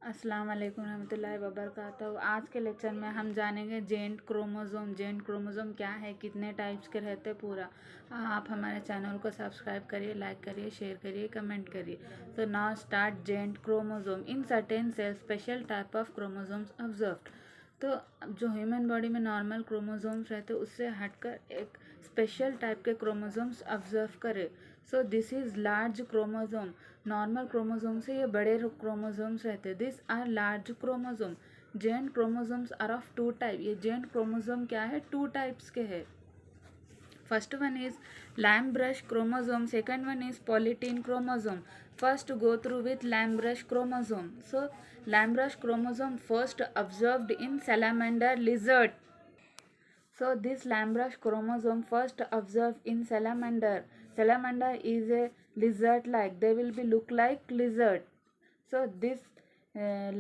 अस्सलाम वालेकुम रहमतुल्लाहि वबरकातुहू। आज के लेक्चर में हम जानेंगे जेंट क्रोमोसोम। जेंट क्रोमोसोम क्या है, कितने टाइप्स के रहते पूरा। आप हमारे चैनल को सब्सक्राइब करिए, लाइक करिए, शेयर करिए, कमेंट करिए। तो now start giant chromosome. In certain cells special type of chromosomes observed. तो जो ह्यूमन बॉडी में नॉर्मल क्रोमोसोम्स रहते हैं उससे हटकर एक स्पेशल टाइप के क्रोमोसोम्स ऑब्जर्व करे। So this is large chromosome. Normal chromosome से ये बड़े क्रोमोसोम्स रहते हैं। This are large chromosome. Giant chromosomes are of two type. ये जेंट क्रोमोसोम क्या है, टू टाइप्स के है। First one is Lamb-Brush chromosome. Second one is Polytene chromosome. First go through with Lamb-Brush chromosome. So Lamb-Brush chromosome first observed in salamander lizard. So this Lamb-Brush chromosome first observed in salamander. Salamander is a lizard-like. They will be look like lizard. So this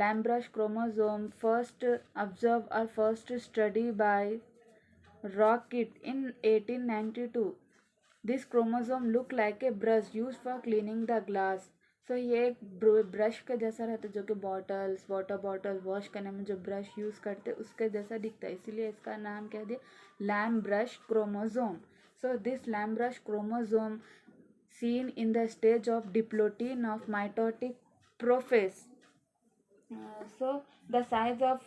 Lamb-Brush chromosome first observed or first studied by Rocket in 1892. This chromosome look like a brush used for cleaning the glass. So ये एक brush के जैसा रहता है जो कि bottles water bottle wash करने में जो ब्रश यूज़ करते हैं उसके जैसा दिखता है, इसीलिए इसका नाम कह दिया lamb brush chromosome. So this lamb brush chromosome seen in the stage of diplotin of mitotic prophase. So the size of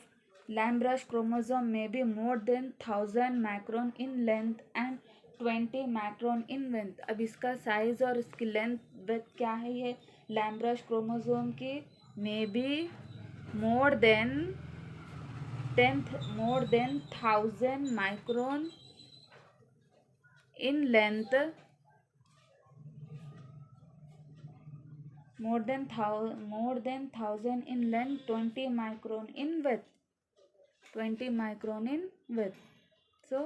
Lamb-Brush chromosome may be more than 1000 micron in length and 20 micron in width. अब इसका size और इसकी length width क्या है, ये Lamb-Brush chromosome की may be more than 1000 micron in length, more than 1000 in length, 20 micron in width. 20 micron in width. So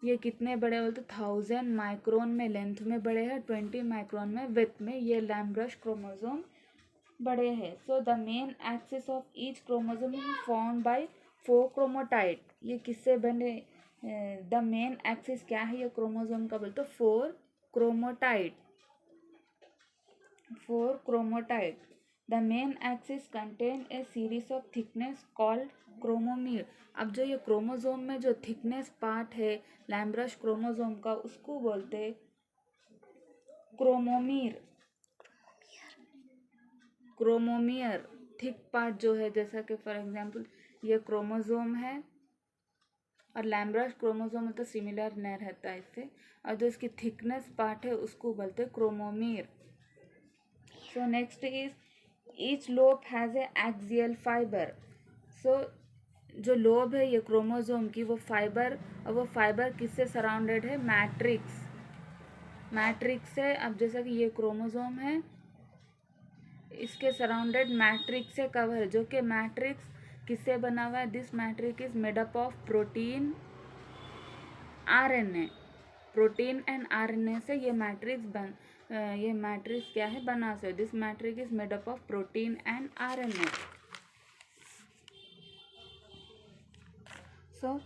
ये कितने बड़े बोलते 1000 माइक्रोन में लेंथ में बड़े हैं, 20 माइक्रोन में विथ में ये लैम्ब-ब्रश क्रोमोसोम बड़े हैं. So the main axis of each chromosome is found by 4 क्रोमोटाइड. ये किससे बने, द मेन एक्सिस क्या है ये क्रोमोसोम का बोलते 4 क्रोमोटाइड. 4 क्रोमोटाइड. The main axis contain a series of thickness called क्रोमोमीर. अब जो ये क्रोमोसोम में जो थिकनेस पार्ट है लैम्ब-ब्रश क्रोमोसोम का उसको बोलते क्रोमोमीर. क्रोमोमीर थिक पार्ट जो है, जैसा कि फॉर एग्जांपल ये क्रोमोसोम है और लैम्ब-ब्रश क्रोमोसोम तो सिमिलर नहीं रहता है इससे, और जो इसकी थिकनेस पार्ट है उसको बोलते chromomere. So next is each lobe has a axial fibre. So जो लोब है ये क्रोमोसोम की वो फाइबर, और वो फाइबर किससे सराउंडेड है, मैट्रिक्स. मैट्रिक्स है. अब जैसा कि ये क्रोमोसोम है इसके सराउंडेड मैट्रिक्स से कवर है, जो कि मैट्रिक्स किससे बना हुआ है, this matrix is made up of protein RNA. Protein and RNA से ये मैट्रिक्स क्या है, बना से. This matrix is made up of protein and RNA. So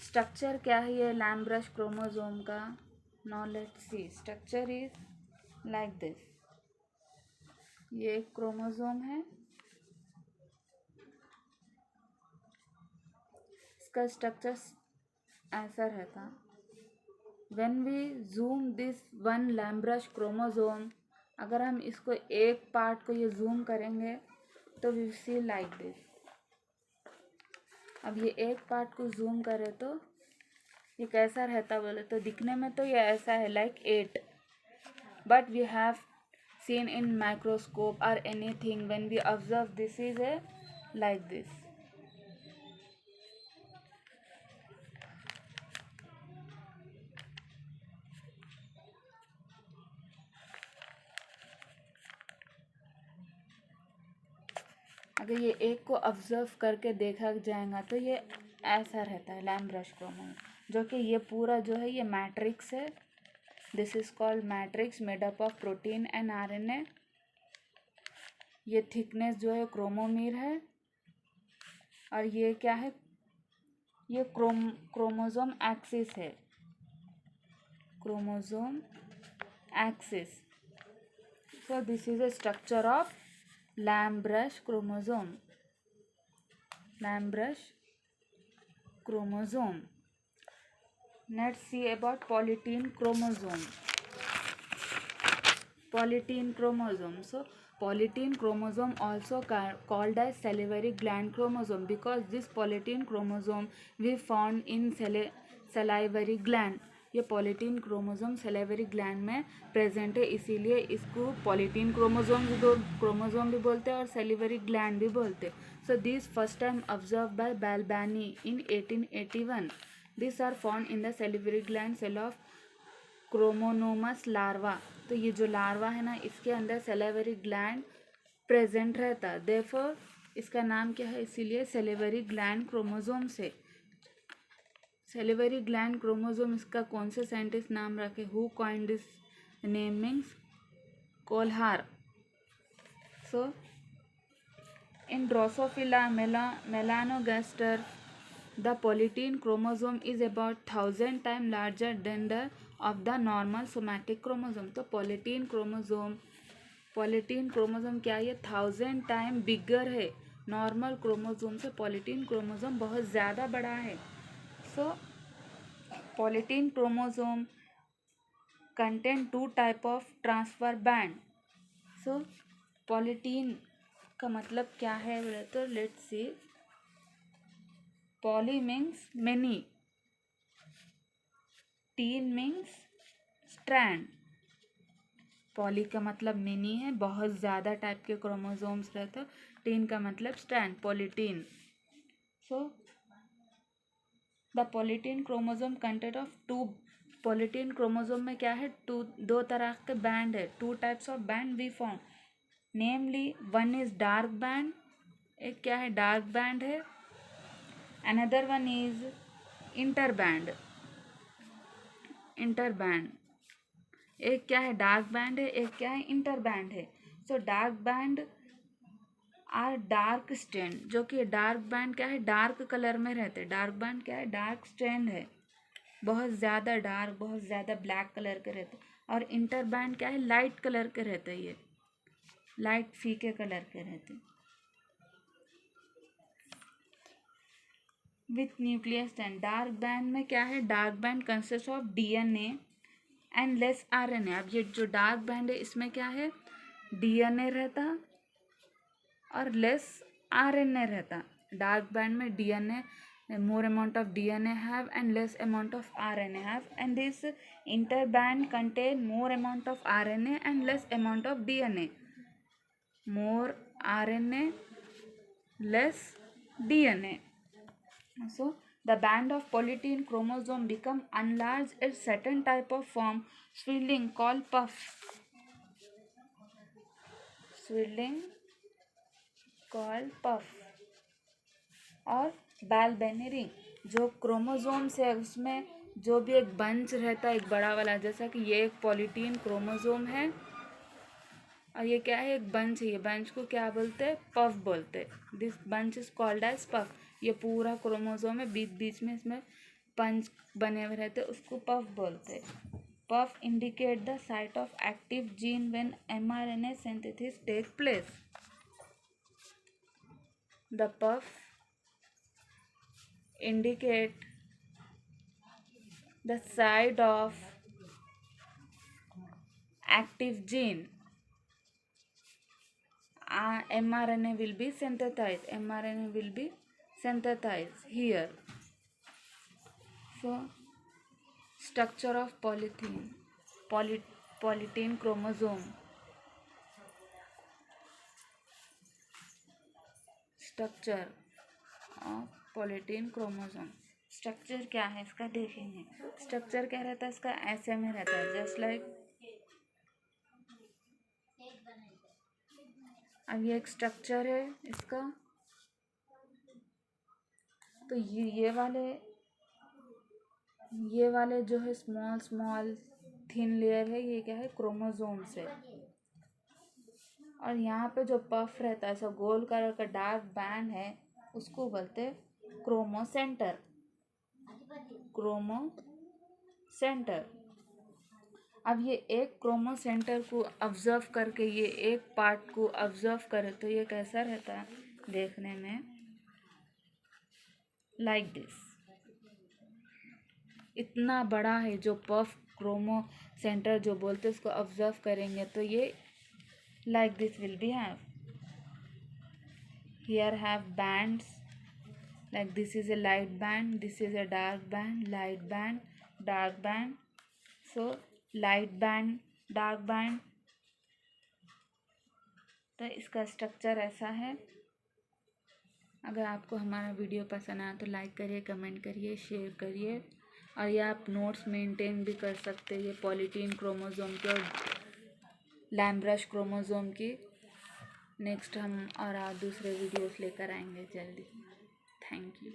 structure क्या है ये लैम्ब-ब्रश क्रोमोसोम का. Now let's see. Structure is like this. ये एक क्रोमोसोम है, इसका स्ट्रक्चर ऐसा रहता. When we zoom this one lampbrush chromosome, अगर हम इसको एक पार्ट को ये जूम करेंगे तो वी सी लाइक दिस. अब ये एक पार्ट को जूम करें तो ये कैसा रहता बोले तो दिखने में तो ये ऐसा है like 8, but we have seen in microscope or anything when we observe this is a like this. अगर ये एक को ऑब्जर्व करके देखा जाएगा तो ये ऐसा रहता है लैम्ब-ब्रश क्रोमोसोम, जो कि ये पूरा जो है ये मैट्रिक्स है. This is called matrix made up of protein and RNA. ये थिकनेस जो है क्रोमोमीर है, और ये क्या है, ये क्रोमोसोम एक्सिस है. Chromosome axis. So this is a structure of lampbrush chromosome, lampbrush chromosome. Let's see about polytene chromosome. Polytene chromosome. So polytene chromosome also called as salivary gland chromosome because this polytene chromosome we found in salivary gland. ये polytene chromosome salivary gland में present है, इसीलिए इसको polytene chromosome भी बोलते हैं और salivary gland भी बोलते हैं. So this first time observe by Balbiani in 1881. This are found in the salivary gland cell of chironomus larva. तो ये जो लार्वा है ना, इसके अंदर सेलेवरी ग्लैंड प्रेजेंट रहता है, देयरफॉर इसका नाम क्या है, इसीलिए सेलेवरी ग्लैंड क्रोमोसोम से. सेलिवरी ग्लैंड क्रोमोसोम इसका कौन से साइंटिस्ट नाम रखे, who coined this name means Kolhar. So in Drosophila melanogaster the polytene chromosome is about 1000 times larger than the of the normal somatic chromosome. तो polytene chromosome क्या है, 1000 time बिगर है नॉर्मल क्रोमोसोम से. polytene chromosome बहुत ज़्यादा बड़ा है. So polytene chromosome contain 2 type of transfer band. So polytene का मतलब क्या है बोले तो let's see. poly means many, teen means strand. Poly का मतलब मेनी है, बहुत ज़्यादा टाइप के क्रोमोसोम्स रहते हैं. टीन का मतलब strand, polytene. So the polytene chromosome content of two. Polytene chromosome में क्या है, दो तरह के बैंड है, 2 types of band we found. Namely one is dark band, एक क्या है डार्क बैंड है. Another one is interband. एक क्या है डार्क बैंड है, एक क्या है इंटर बैंड है. So dark band are dark strand, जो कि डार्क बैंड क्या है डार्क कलर में रहते हैं. डार्क बैंड क्या है डार्क स्ट्रैंड है, बहुत ज़्यादा डार्क, बहुत ज़्यादा ब्लैक कलर के रहते. और इंटर बैंड क्या है लाइट कलर के रहते हैं, ये लाइट फीके कलर के रहते. With nucleus strand. Dark band में क्या है, dark band consist of DNA and less RNA. अब ये जो डार्क बैंड है इसमें क्या है डीएनए रहता और लेस आरएनए रहता. डार्क बैंड में DNA more amount of DNA have and less amount of RNA have, and this interband contain more amount of RNA and less amount of DNA. More RNA, less DNA. So the band of polytene chromosome become enlarged at certain type of form swelling called puff. Swelling called puff. और बाल्बेनी ring. जो chromosomes है उसमें जो भी एक bunch रहता है एक बड़ा वाला, जैसा कि ये एक पॉलीटीन क्रोमोसोम है और ये क्या है एक बंच है. ये बंच को क्या बोलते हैं, पफ बोलते हैं. This bunch is called as puff. ये पूरा क्रोमोसोम है, बीच बीच में इसमें पंच बने हुए रहते हैं, उसको पफ बोलते हैं. Puff indicate the site of active gene when mRNA synthesis take place. The puff indicate the site of active gene. mRNA will be synthesized. mRNA will be synthesized here. So structure of polytene chromosome. Structure of polytene chromosome. Structure क्या है इसका देखेंगे. Structure क्या रहता है इसका, ऐसे में रहता है जस्ट लाइक. अब ये एक स्ट्रक्चर है इसका. तो ये वाले जो है स्मॉल थिन लेयर है, ये क्या है क्रोमोसोम्स है. और यहाँ पे जो पफ रहता है ऐसा गोल कलर का डार्क बैंड है, उसको बोलते हैं क्रोमोसेंटर. अब ये एक क्रोमो सेंटर को ऑब्जर्व करके ये एक पार्ट को ऑब्जर्व करे तो ये कैसा रहता है देखने में, लाइक दिस। इतना बड़ा है जो पफ क्रोमो सेंटर जो बोलते हैं उसको ऑब्जर्व करेंगे तो ये like this will be have. Here have bands, like this is a light band, this is a dark band, light band, dark band. So light band, dark band, तो इसका structure ऐसा है। अगर आपको हमारा वीडियो पसंद आया तो लाइक करिए, कमेंट करिए, शेयर करिए, और ये आप नोट्स मेंटेन भी कर सकते हैं। ये पॉलीटीन क्रोमोसोम की और लैम्ब्रश क्रोमोसोम की नेक्स्ट हम और दूसरे वीडियोस लेकर आएंगे जल्दी। Thank you.